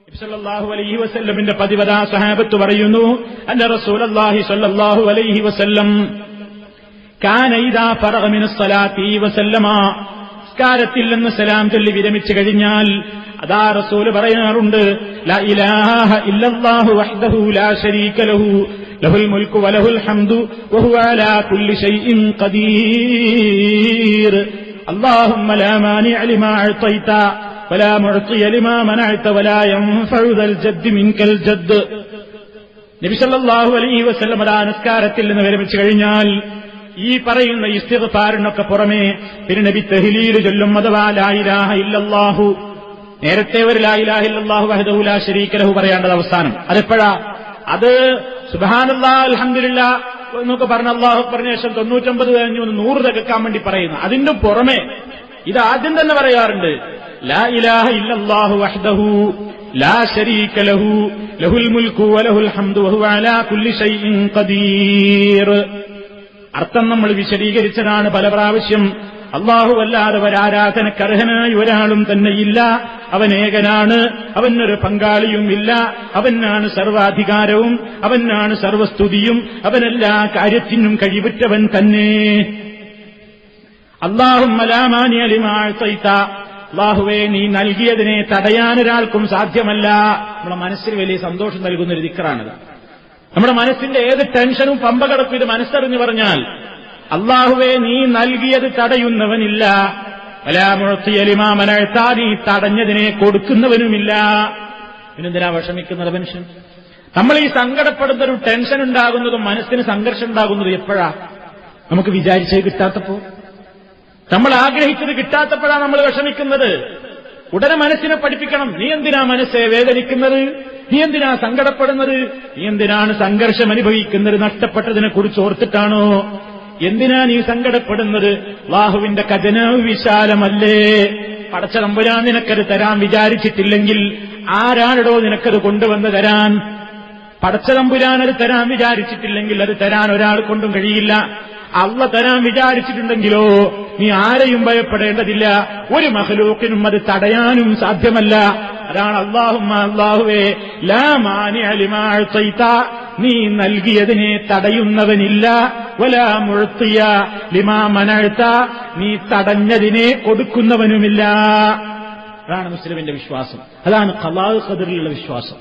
സല്ലല്ലാഹു അലൈഹി വസല്ലമിന്റെ പതിവദാ സഹാബത്ത് പറയുന്നു, അന്ന റസൂലുള്ളാഹി സല്ലല്ലാഹു അലൈഹി വസല്ലം കാന ഇദാ ഫറഗ മിനസ് സ്വലാത്തി വസല്ലമ, നിസ്കാരത്തിൽ നിന്ന് സലാം ചൊല്ലി വിരമിച്ചു കഴിഞ്ഞാൽ അതാ റസൂല് പറയാറുണ്ട്, ലാ ഇലാഹ ഇല്ലല്ലാഹു വഹ്ദഹു ലാ ശരീക ലഹു ലഹുൽ മുൽക്കു വലഹുൽ ഹംദു വഹുവ അലാ കുല്ലി ഷൈഇൻ ഖദീർ. അല്ലാഹുമ്മ ലാ മാനിഅ ലിമാ അഅ്തൈത വലാ മുഅ്തിയ ലിമാ മനഅത വലാ യൻഫഉ ദൽ ജദ്ദി മിൻകൽ ജദ്ദ്. നബി സല്ലല്ലാഹു അലൈഹി വസല്ലം നിസ്കാരത്തിൽ നിന്ന് വിരമിച്ചു കഴിഞ്ഞാൽ ഈ പറയുന്ന ഇസ്തിഗ്ഫാറിനൊക്കെ പുറമെ പിന്നെ നബി തഹ്ലീൽ ചൊല്ലും. അഥവാ ലാ ഇലാഹ ഇല്ലല്ലാഹു, നേരത്തെ ഒരു ലാ ഇലാഹ ഇല്ലല്ലാഹു വഹ്ദഹു ലാ ശരീക ലഹു പറയേണ്ടത് അവസാനം. അതെപ്പോഴാ? അത് സുബ്ഹാനല്ലാഹ് അൽഹംദുലില്ലാഹ് എന്നൊക്കെ പറഞ്ഞ അല്ലാഹു അക്ബറിന് ശേഷം 99 കഴിഞ്ഞു 100 തികക്കാൻ വേണ്ടി പറയുന്നു. അതിന്റെ പുറമെ ഇത് ആദ്യം തന്നെ പറയാറുണ്ട്, ലാ ഇലാഹ ഇല്ലല്ലാഹു വഹ്ദഹു ലാ ശരീക ലഹു ലഹുൽ മുൽക്കു വലഹുൽ ഹംദു വഹുവ അലാ കുല്ലി ഷൈഇൻ ഖദീർ. അർത്ഥം നമ്മൾ വിശദീകരിച്ചതാണ് പല പ്രാവശ്യം. അല്ലാഹുവല്ലാതെ ഒരാരാധനക്കർഹനായി ഒരാളും തന്നെയില്ല, അവൻ ഏകനാണ്, അവനൊരു പങ്കാളിയും ഇല്ല, അവനാണ് സർവാധികാരവും, അവനാണ് സർവസ്തുതിയും, അവനെല്ലാ കാര്യത്തിനും കഴിവുറ്റവൻ തന്നെ. അല്ലാഹുമ്മ ലാ മാനിഅ ലിമാ അഅ്തൈത, അല്ലാഹുവേ നീ നൽകിയതിനെ തടയാനൊരാൾക്കും സാധ്യമല്ല. നമ്മുടെ മനസ്സിൽ വലിയ സന്തോഷം നൽകുന്നൊരു ദിക്റാണിത്. നമ്മുടെ മനസ്സിന്റെ ഏത് ടെൻഷനും പമ്പ കിടക്കും ഇത് മനസ്സറിഞ്ഞു പറഞ്ഞാൽ, അല്ലാഹുവേ നീ നൽകിയത് തടയുന്നവനില്ല, വലാ മുഅ്തിയ ലിമാ മനഅത, നീ തടഞ്ഞതിനെ കൊടുക്കുന്നവനുമില്ല. പിന്നെന്തിനാ വിഷമിക്കുന്നത് മനുഷ്യൻ? നമ്മൾ ഈ സങ്കടപ്പെടുന്ന ഒരു ടെൻഷൻ ഉണ്ടാകുന്നതും മനസ്സിന് സംഘർഷം ഉണ്ടാകുന്നതും എപ്പോഴാ? നമുക്ക് വിചാരിച്ചത് കിട്ടാത്തപ്പോ, നമ്മൾ ആഗ്രഹിച്ചത് കിട്ടാത്തപ്പോഴാണ് നമ്മൾ വിഷമിക്കുന്നത്. ഉടനെ മനസ്സിനെ പഠിപ്പിക്കണം, നീ എന്തിനാ മനസ്സെ വേദനിക്കുന്നത്, നീ എന്തിനാ സങ്കടപ്പെടുന്നത്, നീ എന്തിനാണ് സംഘർഷം അനുഭവിക്കുന്നത്? നഷ്ടപ്പെട്ടതിനെ കുറിച്ച് ഓർത്തിട്ടാണോ? എന്തിനാ നീ സങ്കടപ്പെടുന്നത്? അല്ലാഹുവിന്റെ ഖജനാവ് വിശാലമല്ലേ? പടച്ച തമ്പുരാൻ നിനക്കത് തരാൻ വിചാരിച്ചിട്ടില്ലെങ്കിൽ ആരാണോ നിനക്കത് കൊണ്ടുവന്ന് തരാൻ? പടച്ച തമ്പുരാൻ അത് തരാൻ വിചാരിച്ചിട്ടില്ലെങ്കിൽ അത് തരാൻ ഒരാൾ കൊണ്ടും കഴിയില്ല. അള്ള തരാൻ വിചാരിച്ചിട്ടുണ്ടെങ്കിലോ നീ ആരെയും ഭയപ്പെടേണ്ടതില്ല, ഒരു മഖ്ലൂക്കിനും അത് തടയാനും സാധ്യമല്ല. അതാണ് അല്ലാഹുവേ ലാ മാനിഅ ലിമാ അഅ്തൈത, നീ നൽകിയതിനെ തടയുന്നവനില്ല, വലാ മുഅ്തിയ ലിമാ മനഅത, നീ തടഞ്ഞതിനെ കൊടുക്കുന്നവനുമില്ല. അതാണ് മുസ്ലിമിന്റെ വിശ്വാസം, അതാണ് ഖളാഉ ഖദറിലുള്ള വിശ്വാസം.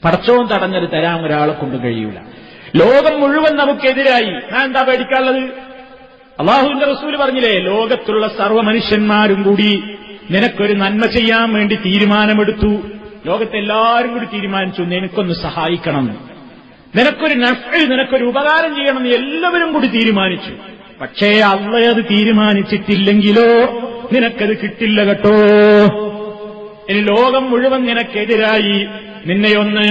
പടച്ചോൻ തടഞ്ഞത് തരാൻ ഒരാളെ കൊണ്ട് കഴിയൂല. ലോകം മുഴുവൻ നമുക്കെതിരായി, ഞാൻ എന്താ പേടിക്കാനുള്ളത്? അല്ലാഹുവിന്റെ റസൂല് പറഞ്ഞില്ലേ, ലോകത്തുള്ള സർവ്വ മനുഷ്യന്മാരും കൂടി നിനക്കൊരു നന്മ ചെയ്യാൻ വേണ്ടി തീരുമാനമെടുത്തു. ലോകത്തെല്ലാവരും കൂടി തീരുമാനിച്ചു നിനക്കൊന്ന് സഹായിക്കണം, നിനക്കൊരു നഫ്അ്, നിനക്കൊരു ഉപകാരം ചെയ്യണമെന്ന് എല്ലാവരും കൂടി തീരുമാനിച്ചു. പക്ഷേ അല്ലാഹ് അത് തീരുമാനിച്ചിട്ടില്ലെങ്കിലോ നിനക്കത് കിട്ടില്ല കേട്ടോ. ഇനി ലോകം മുഴുവൻ നിനക്കെതിരായി നിന്നെയൊന്ന്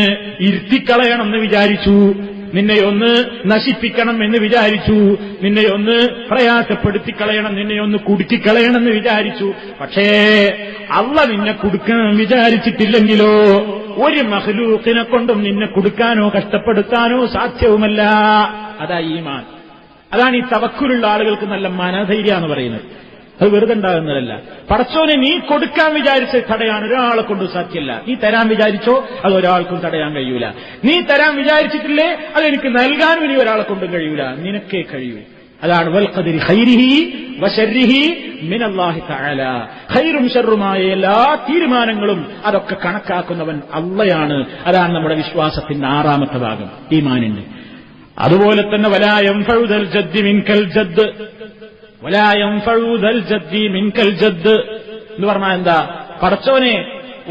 ഇരുത്തിക്കളയണമെന്ന് വിചാരിച്ചു, നിന്നെയൊന്ന് നശിപ്പിക്കണം എന്ന് വിചാരിച്ചു, നിന്നെയൊന്ന് പ്രയാസപ്പെടുത്തിക്കളയണം, നിന്നെയൊന്ന് കുടുക്കിക്കളയണമെന്ന് വിചാരിച്ചു. പക്ഷേ അല്ലാഹ് നിന്നെ കുടുക്കാൻ വിചാരിച്ചിട്ടില്ലെങ്കിലോ ഒരു മഖ്ലൂഖിനെ കൊണ്ടും നിന്നെ കുടുക്കാനോ കഷ്ടപ്പെടുത്താനോ സാധ്യവുമല്ല. അതാ ഈമാൻ. അതാണ് ഈ തവക്കുലുള്ള ആളുകൾക്ക് നല്ല മനധൈര്യാന്ന് പറയുന്നത്. അത് വെറുതെ ഉണ്ടാകുന്നതല്ല. പടച്ചോനെ നീ കൊടുക്കാൻ വിചാരിച്ച തടയാൻ ഒരാളെ കൊണ്ടും സാധ്യമല്ല. നീ തരാൻ വിചാരിച്ചോ അത് ഒരാൾക്കും തടയാൻ കഴിയൂല. നീ തരാൻ വിചാരിച്ചിട്ടില്ലേ അതെനിക്ക് നൽകാനും ഇനി ഒരാളെ കൊണ്ടും കഴിയൂല, നിനക്കേ കഴിയൂ. അതാണ് വൽ ഖദരി ഖൈരിഹി വശർരിഹി മിനല്ലാഹി തആല. ഖൈറും ശർറുമായ എല്ലാ തീരുമാനങ്ങളും അതൊക്കെ കണക്കാക്കുന്നവൻ അല്ലാഹയാണ്. അതാണ് നമ്മുടെ വിശ്വാസത്തിന്റെ 6ാമത്തെ ഭാഗം, ഈമാനിന്റെ. അതുപോലെ തന്നെ വലാ യൻഫഉ ദൽ ജദ്ദി മിൻകൽ ജദ്ദ്, വലാ യൻഫഉ ദൽ ജദ്ദി മിൻകൽ ജദ്ദ് എന്ന് പറഞ്ഞാൽ എന്താ? പടച്ചോനെ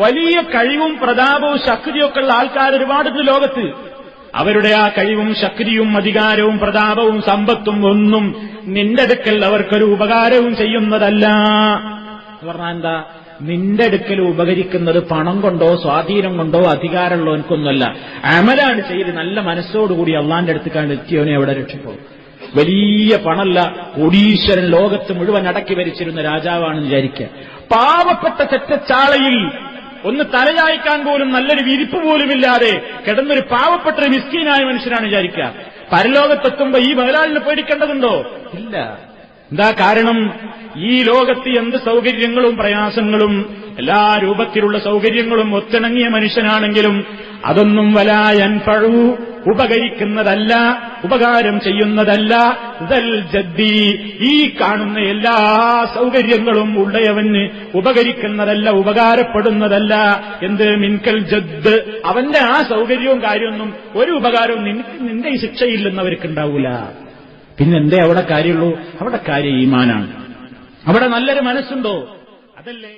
വലിയ കഴിവും പ്രതാപവും ശക്തിയൊക്കെ ഉള്ള ആൾക്കാർ ഒരുപാടുണ്ട് ലോകത്ത്. അവരുടെ ആ കഴിവും ശക്തിയും അധികാരവും പ്രതാപവും സമ്പത്തും ഒന്നും നിന്റെ അടുക്കൽ അവർക്കൊരു ഉപകാരവും ചെയ്യുന്നതല്ല. എന്ന് പറഞ്ഞാൽ എന്താ? നിന്റെ അടുക്കൽ ഉപകരിക്കുന്നത് പണം കൊണ്ടോ സ്വാധീനം കൊണ്ടോ അധികാരമുള്ളവനക്കൊന്നുമല്ല, അമലാണ് ചെയ്ത് നല്ല മനസ്സോടുകൂടി അള്ളാന്റെ അടുത്ത് എത്തിയവനെ അവിടെ രക്ഷിപ്പോ. വലിയ പണല്ല, കോടീശ്വരൻ, ലോകത്ത് മുഴുവൻ അടക്കി ഭരിച്ചിരുന്ന രാജാവാണെന്ന് വിചാരിക്കുക. പാവപ്പെട്ട ചെറ്റച്ചാളയിൽ ഒന്ന് തലയായിക്കാൻ പോലും നല്ലൊരു വിരിപ്പ് പോലുമില്ലാതെ കിടന്നൊരു പാവപ്പെട്ട മിസ്കീനായ മനുഷ്യനാണ് വിചാരിക്കുക. പരലോകത്തെത്തുമ്പോ ഈ മുതലാളിനെ പേടിക്കേണ്ടതുണ്ടോ? ഇല്ല. എന്താ കാരണം? ഈ ലോകത്ത് എന്ത് സൗകര്യങ്ങളും പ്രയാസങ്ങളും എല്ലാ രൂപത്തിലുള്ള സൗകര്യങ്ങളും ഒത്തിണങ്ങിയ മനുഷ്യനാണെങ്കിലും അതൊന്നും വലായൻഫഉ ഉപകരിക്കുന്നതല്ല, ഉപകാരം ചെയ്യുന്നതല്ല. ദൽ ജദ്ദി ഈ കാണുന്ന എല്ലാ സൗകര്യങ്ങളും ഉള്ളയവന് ഉപകരിക്കുന്നതല്ല, ഉപകാരപ്പെടുന്നതല്ല. എന്ത്? മിൻകൽ ജദ്ദ്, അവന്റെ ആ സൗകര്യവും കാര്യമൊന്നും ഒരു ഉപകാരവും നിന്റെ ഈ ശിക്ഷയില്ലെന്നവർക്കുണ്ടാവൂല. പിന്നെന്തേ അവിടെ കാര്യമുള്ളൂ? അവിടെ കാര്യം ഈമാനാണ്. അവിടെ നല്ലൊരു മനസ്സുണ്ടോ? അതല്ലേ